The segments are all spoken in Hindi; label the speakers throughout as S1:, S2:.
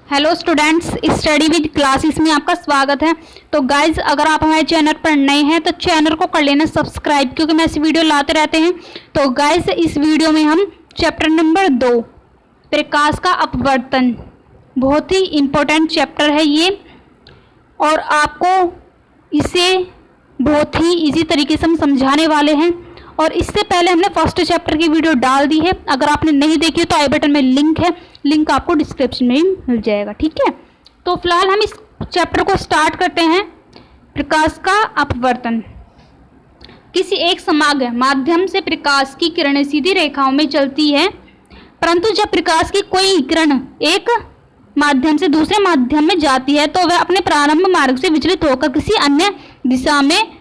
S1: Hello students, study with classes में आपका स्वागत है। तो गाइज, अगर आप हमारे चैनल पर नए हैं तो चैनल को कर लेना सब्सक्राइब, क्योंकि मैं ऐसी वीडियो लाते रहते हैं। तो गाइज, इस वीडियो में हम चैप्टर नंबर 2 प्रकाश का अपवर्तन, बहुत ही इम्पोर्टेंट चैप्टर है ये, और आपको इसे बहुत ही इजी तरीके से हम समझाने वाले हैं। और इससे पहले हमने फर्स्ट चैप्टर की वीडियो डाल दी है, अगर आपने नहीं देखी तो आई बटन में लिंक है, लिंक आपको डिस्क्रिप्शन में ही मिल जाएगा। ठीक है, तो फिलहाल हम इस चैप्टर को स्टार्ट करते हैं। प्रकाश का अपवर्तन। किसी एक समागम माध्यम से प्रकाश की किरणें सीधी रेखाओं में चलती है, परंतु जब प्रकाश की कोई किरण एक माध्यम से दूसरे माध्यम में जाती है तो वह अपने प्रारंभ मार्ग से विचलित होकर किसी अन्य दिशा में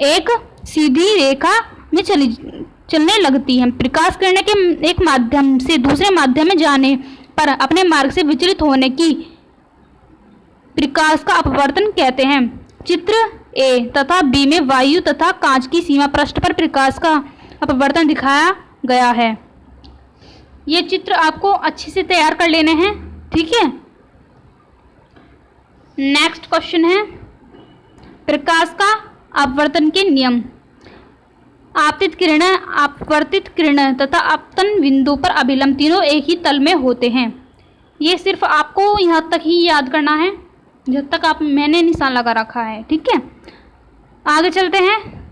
S1: एक सीधी रेखा में चलने लगती है। प्रकाश किरणें के एक माध्यम से दूसरे माध्यम में जाने पर अपने मार्ग से विचलित होने की प्रकाश का अपवर्तन कहते हैं। चित्र ए तथा बी में वायु तथा कांच की सीमा पृष्ठ पर प्रकाश का अपवर्तन दिखाया गया है। ये चित्र आपको अच्छे से तैयार कर लेने हैं। ठीक है, नेक्स्ट क्वेश्चन है प्रकाश का अपवर्तन के नियम। अपवर्तित किरण तथा आपतन बिंदु पर अभिलंब तीनों एक ही तल में होते हैं। ये सिर्फ आपको यहाँ तक ही याद करना है जब तक मैंने निशान लगा रखा है। ठीक है, आगे चलते हैं।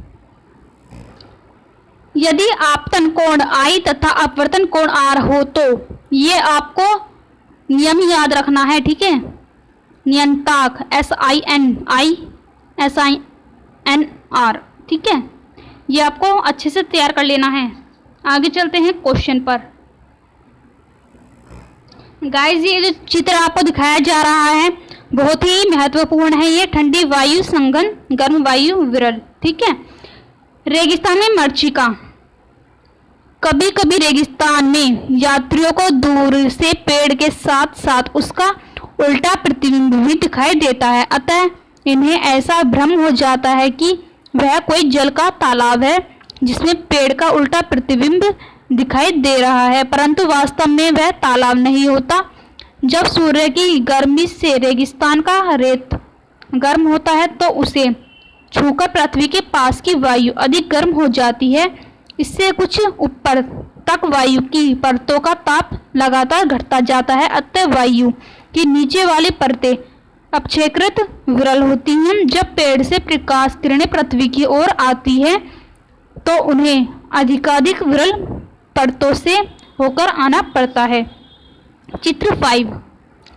S1: यदि आपतन कोण I तथा अपवर्तन कोण R हो तो ये आपको नियम याद रखना है। ठीक है, नियंतांक SINR। ठीक है, ये आपको अच्छे से तैयार कर लेना है। आगे चलते हैं क्वेश्चन पर। गाइस, ये जो चित्र आपको दिखाया जा रहा है बहुत ही महत्वपूर्ण है। ये ठंडी वायु संघन, गर्म वायु विरल। ठीक है, रेगिस्तान में मरीचिका। कभी कभी रेगिस्तान में यात्रियों को दूर से पेड़ के साथ साथ उसका उल्टा प्रतिबिंब भी दिखाई देता है, अतः इन्हें ऐसा भ्रम हो जाता है कि वह कोई जल का तालाब है जिसमें पेड़ का उल्टा प्रतिबिंब दिखाई दे रहा है, परंतु वास्तव में वह तालाब नहीं होता। जब सूर्य की गर्मी से रेगिस्तान का रेत गर्म होता है तो उसे छूकर पृथ्वी के पास की वायु अधिक गर्म हो जाती है। इससे कुछ ऊपर तक वायु की परतों का ताप लगातार घटता जाता है, अतः वायु की नीचे वाली परतें अपक्षयकृत विरल होती हैं। जब पेड़ से प्रकाश किरणें पृथ्वी की ओर आती है तो उन्हें अधिकाधिक विरल परतों से होकर आना पड़ता है। चित्र 5,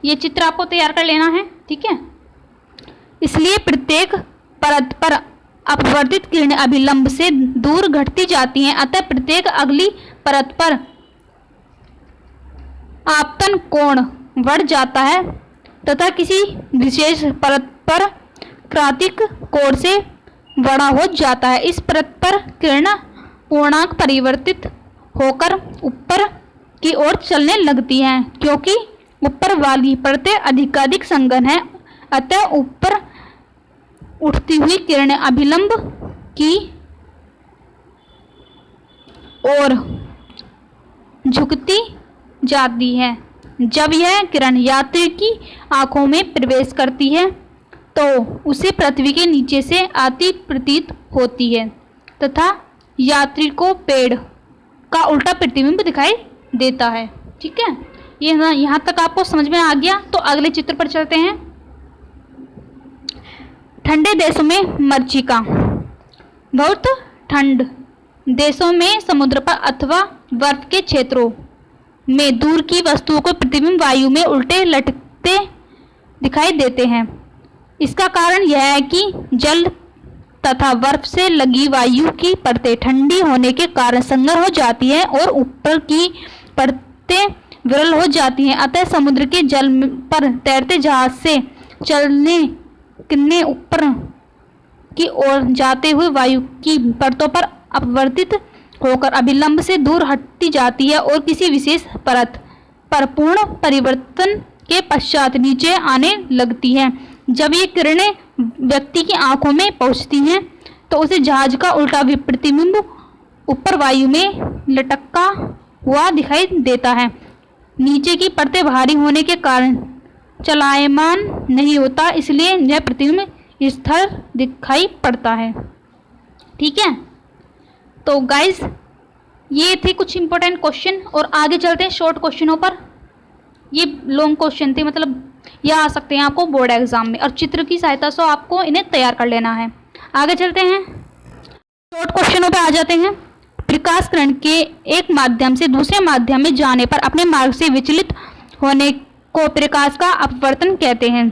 S1: ये चित्र आपको तैयार कर लेना है। ठीक है, इसलिए प्रत्येक परत पर अपवर्तित किरणें अभिलंब से दूर घटती जाती हैं, अतः प्रत्येक अगली परत पर आपतन कोण बढ़ जाता है तथा किसी विशेष परत पर क्रांतिक कोण से बड़ा हो जाता है। इस परत पर किरण पूर्णांक परिवर्तित होकर ऊपर की ओर चलने लगती हैं, क्योंकि ऊपर वाली परतें अधिकाधिक संघन है, अतः ऊपर उठती हुई किरणें अभिलंब की ओर झुकती जाती है। जब यह किरण यात्री की आंखों में प्रवेश करती है तो उसे पृथ्वी के नीचे से आती प्रतीत होती है तथा यात्री को पेड़ का उल्टा प्रतिबिंब दिखाई देता है। ठीक है, ये यहाँ तक आपको समझ में आ गया। तो अगले चित्र पर चलते हैं। ठंडे देशों में मरीचिका। बहुत ठंड देशों में समुद्र पर अथवा बर्फ के क्षेत्रों में दूर की वस्तुओं को प्रतिबिंब वायु में उल्टे लटकते दिखाई देते हैं। इसका कारण यह है कि जल तथा बर्फ से लगी वायु की परतें ठंडी होने के कारण संघन हो जाती है और ऊपर की परतें विरल हो जाती हैं, अतः समुद्र के जल पर तैरते जहाज से चलने किन्ने ऊपर की ओर जाते हुए वायु की परतों पर अपवर्तित होकर अभिलंब से दूर हटती जाती है और किसी विशेष परत पर पूर्ण परिवर्तन के पश्चात नीचे आने लगती है। जब ये किरणें व्यक्ति की आंखों में पहुंचती हैं तो उसे जहाज का उल्टा प्रतिबिंब ऊपर वायु में लटका हुआ दिखाई देता है। नीचे की परतें भारी होने के कारण चलायमान नहीं होता, इसलिए यह प्रतिबिंब स्थिर दिखाई पड़ता है। ठीक है, तो गाइस ये थे कुछ इंपॉर्टेंट क्वेश्चन और आगे चलते हैं शॉर्ट क्वेश्चनों पर। ये लॉन्ग क्वेश्चन थे, मतलब यह आ सकते हैं आपको बोर्ड एग्जाम में, और चित्र की सहायता से आपको इन्हें तैयार कर लेना है। आगे चलते हैं शॉर्ट क्वेश्चनों पे आ जाते हैं। प्रकाश किरण के एक माध्यम से दूसरे माध्यम में जाने पर अपने मार्ग से विचलित होने को प्रकाश का अपवर्तन कहते हैं।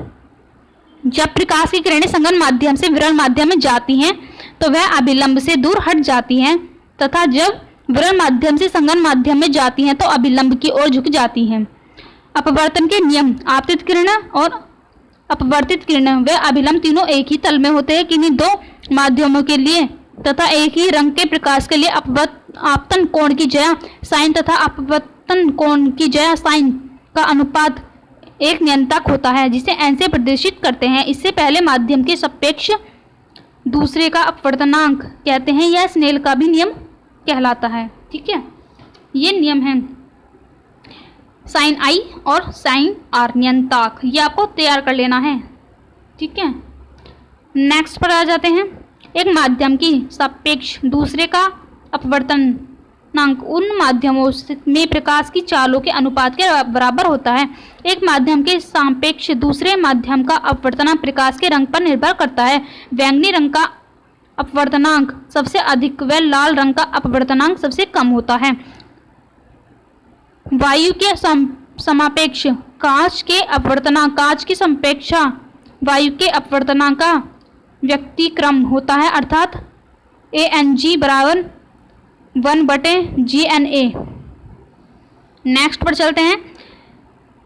S1: जब प्रकाश की किरणें संगन माध्यम से विरल माध्यम में जाती हैं तो वह अभिलंब से दूर हट जाती हैं, तथा जब विरल माध्यम से संगन माध्यम में जाती हैं तो अभिलंब की ओर झुक जाती हैं। अपवर्तन के नियम। आपतित किरण और अपवर्तित किरण व अभिलंब तीनों एक ही तल में होते हैं। किन्हीं दो माध्यमों के लिए तथा एक ही रंग के प्रकाश के लिए आपतन कोण की जया साइन तथा अपवर्तन कोण की जया साइन का अनुपात एक नियंत्रक होता है, जिसे एन से प्रदर्शित करते हैं। इससे पहले माध्यम के सापेक्ष दूसरे का अपवर्तनांक कहते हैं। यह स्नेल का भी नियम कहलाता है। ठीक है, ये नियम है साइन आई और साइन आर नियंत्रक, ये आपको तैयार कर लेना है। ठीक है, नेक्स्ट पर आ जाते हैं। एक माध्यम की सापेक्ष दूसरे का अपवर्तनांक उन माध्यमों में प्रकाश की चालों के अनुपात के बराबर होता है। एक माध्यम के सापेक्ष दूसरे माध्यम का अपवर्तनांक प्रकाश के रंग पर निर्भर करता है। बैंगनी रंग का अपवर्तनांक सबसे अधिक व लाल रंग का अपवर्तनांक सबसे कम होता है। वायु के समापेक्ष कांच की संपेक्षा वायु के अपवर्तनांक का व्यक्तिक्रम होता है, अर्थात ANG बराबर 1/GNA। नेक्स्ट पर चलते हैं।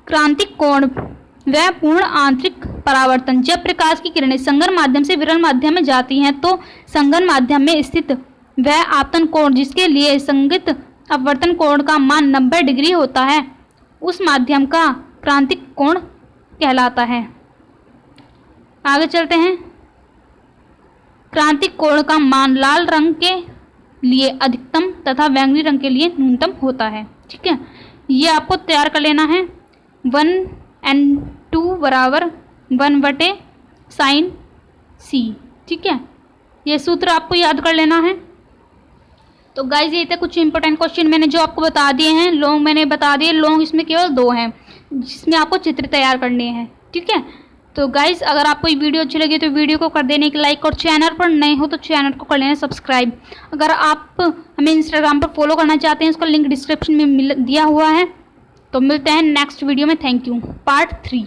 S1: क्रांतिक कोण व पूर्ण आंतरिक परावर्तन। जब प्रकाश की किरणें संगन माध्यम से विरल माध्यम में जाती हैं तो संगन माध्यम में स्थित वह आपतन कोण जिसके लिए संगत अपवर्तन कोण का मान 90 डिग्री होता है, उस माध्यम का क्रांतिक कोण कहलाता है। आगे चलते हैं। क्रांतिक कोण का मान लाल रंग के लिए अधिकतम तथा बैंगनी रंग के लिए न्यूनतम होता है। ठीक है, ये आपको तैयार कर लेना है। 1n2 बराबर 1/sin C। ठीक है, ये सूत्र आपको याद कर लेना है। तो गाइज ये थे कुछ इंपॉर्टेंट क्वेश्चन मैंने जो आपको बता दिए हैं। लॉन्ग मैंने बता दिए, लॉन्ग इसमें केवल 2 हैं जिसमें आपको चित्र तैयार करने हैं। ठीक है, तो गाइज अगर आपको ये वीडियो अच्छी लगी तो वीडियो को कर देने की लाइक, और चैनल पर नए हो तो चैनल को कर लेना सब्सक्राइब। अगर आप हमें इंस्टाग्राम पर फॉलो करना चाहते हैं, उसका लिंक डिस्क्रिप्शन में दिया हुआ है। तो मिलते हैं नेक्स्ट वीडियो में। Thank you. पार्ट 3।